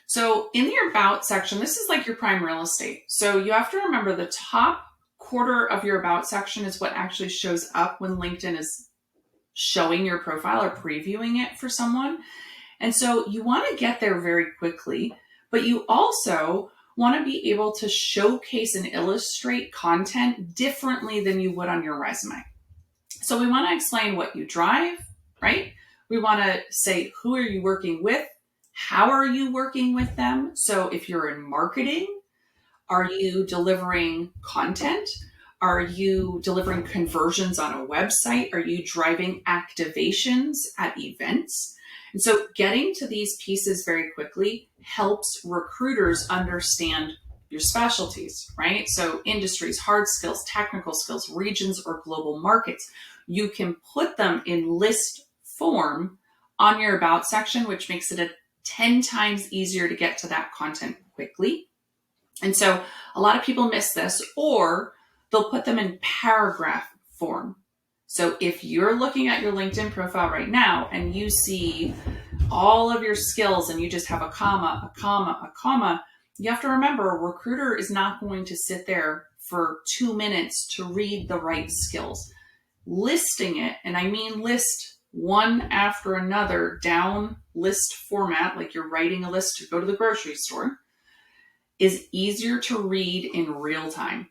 So in your about section, this is like your prime real estate. So you have to remember the top quarter of your about section is what actually shows up when LinkedIn is showing your profile or previewing it for someone. And so you want to get there very quickly, but you also want to be able to showcase and illustrate content differently than you would on your resume. So we want to explain what you drive, right? We want to say, who are you working with? How are you working with them? So if you're in marketing, are you delivering content? Are you delivering conversions on a website? Are you driving activations at events? And so getting to these pieces very quickly helps recruiters understand your specialties, right? So industries, hard skills, technical skills, regions, or global markets. You can put them in list form on your about section, which makes it 10 times easier to get to that content quickly. And so a lot of people miss this, or they'll put them in paragraph form. So if you're looking at your LinkedIn profile right now and you see all of your skills and you just have a comma, a comma, a comma, you have to remember a recruiter is not going to sit there for 2 minutes to read the right skills. Listing it, and I mean list one after another down list format, like you're writing a list to go to the grocery store, is easier to read in real time.